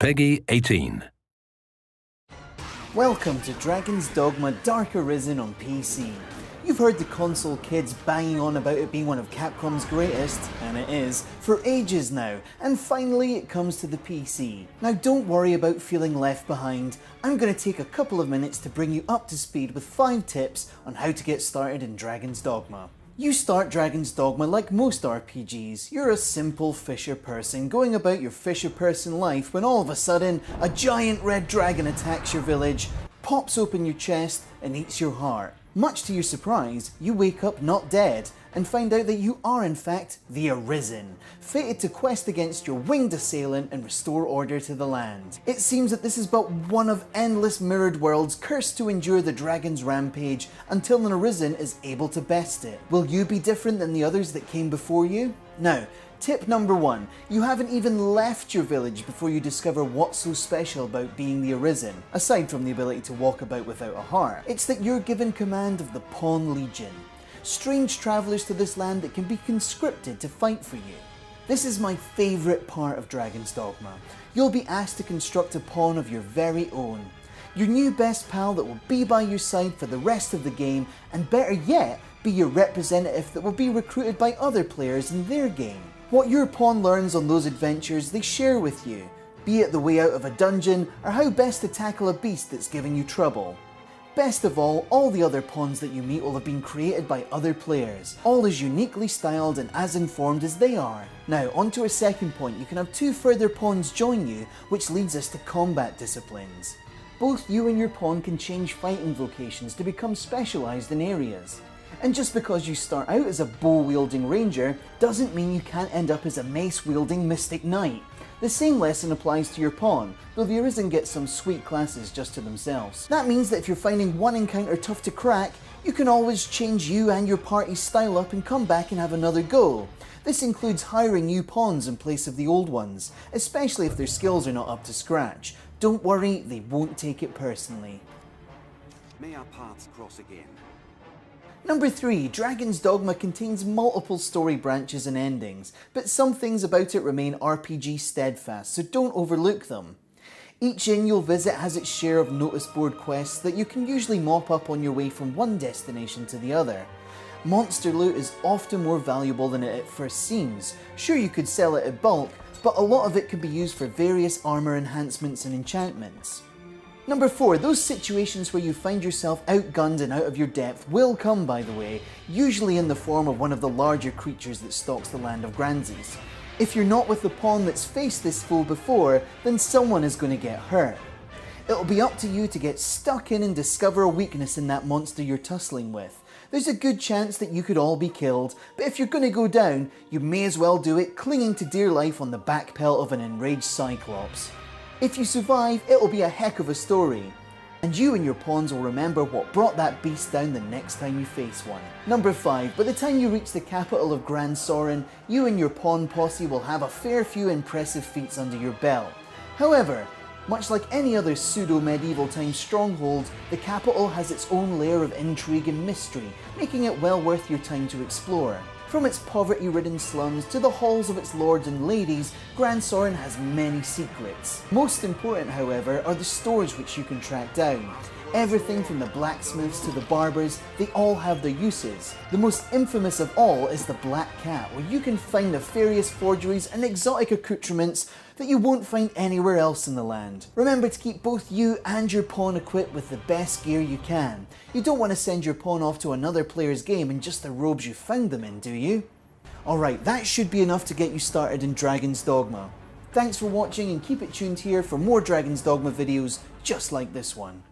Peggy 18. Welcome to Dragon's Dogma Dark Arisen on PC. You've heard the console kids banging on about it being one of Capcom's greatest, and it is, for ages now, and finally it comes to the PC. Now don't worry about feeling left behind. I'm going to take a couple of minutes to bring you up to speed with 5 tips on how to get started in Dragon's Dogma. You start Dragon's Dogma like most RPGs. You're a simple fisher person going about your fisher person life when all of a sudden a giant red dragon attacks your village, pops open your chest and eats your heart. Much to your surprise, you wake up not dead and find out that you are in fact the Arisen, fated to quest against your winged assailant and restore order to the land. It seems that this is but one of endless mirrored worlds cursed to endure the dragon's rampage until an Arisen is able to best it. Will you be different than the others that came before you? Now, tip number 1, you haven't even left your village before you discover what's so special about being the Arisen, aside from the ability to walk about without a heart. It's that you're given command of the Pawn Legion, strange travellers to this land that can be conscripted to fight for you. This is my favourite part of Dragon's Dogma. You'll be asked to construct a pawn of your very own. Your new best pal that will be by your side for the rest of the game, and better yet, be your representative that will be recruited by other players in their game. What your pawn learns on those adventures they share with you, be it the way out of a dungeon or how best to tackle a beast that's giving you trouble. Best of all the other pawns that you meet will have been created by other players, all as uniquely styled and as informed as they are. Now, on to our second point, you can have 2 further pawns join you, which leads us to combat disciplines. Both you and your pawn can change fighting vocations to become specialised in areas. And just because you start out as a bow-wielding ranger doesn't mean you can't end up as a mace-wielding mystic knight. The same lesson applies to your pawn, though the Arisen gets some sweet classes just to themselves. That means that if you're finding one encounter tough to crack, you can always change you and your party's style up and come back and have another go. This includes hiring new pawns in place of the old ones, especially if their skills are not up to scratch. Don't worry, they won't take it personally. May our paths cross again. Number 3, Dragon's Dogma contains multiple story branches and endings, but some things about it remain RPG steadfast, so don't overlook them. Each inn you'll visit has its share of notice board quests that you can usually mop up on your way from one destination to the other. Monster loot is often more valuable than it at first seems. Sure, you could sell it at bulk, but a lot of it can be used for various armor enhancements and enchantments. Number 4, those situations where you find yourself outgunned and out of your depth will come, by the way, usually in the form of one of the larger creatures that stalks the land of Granzes. If you're not with the pawn that's faced this foe before, then someone is going to get hurt. It'll be up to you to get stuck in and discover a weakness in that monster you're tussling with. There's a good chance that you could all be killed, but if you're going to go down, you may as well do it clinging to dear life on the back pelt of an enraged Cyclops. If you survive, it'll be a heck of a story, and you and your pawns will remember what brought that beast down the next time you face one. Number 5, by the time you reach the capital of Gran Soren, you and your pawn posse will have a fair few impressive feats under your belt. However, much like any other pseudo-medieval time stronghold, the capital has its own layer of intrigue and mystery, making it well worth your time to explore. From its poverty-ridden slums to the halls of its lords and ladies, Gran Soren has many secrets. Most important, however, are the stores which you can track down. Everything from the blacksmiths to the barbers, they all have their uses. The most infamous of all is the Black Cat, where you can find nefarious forgeries and exotic accoutrements that you won't find anywhere else in the land. Remember to keep both you and your pawn equipped with the best gear you can. You don't want to send your pawn off to another player's game in just the robes you found them in, do you? Alright, that should be enough to get you started in Dragon's Dogma. Thanks for watching and keep it tuned here for more Dragon's Dogma videos just like this one.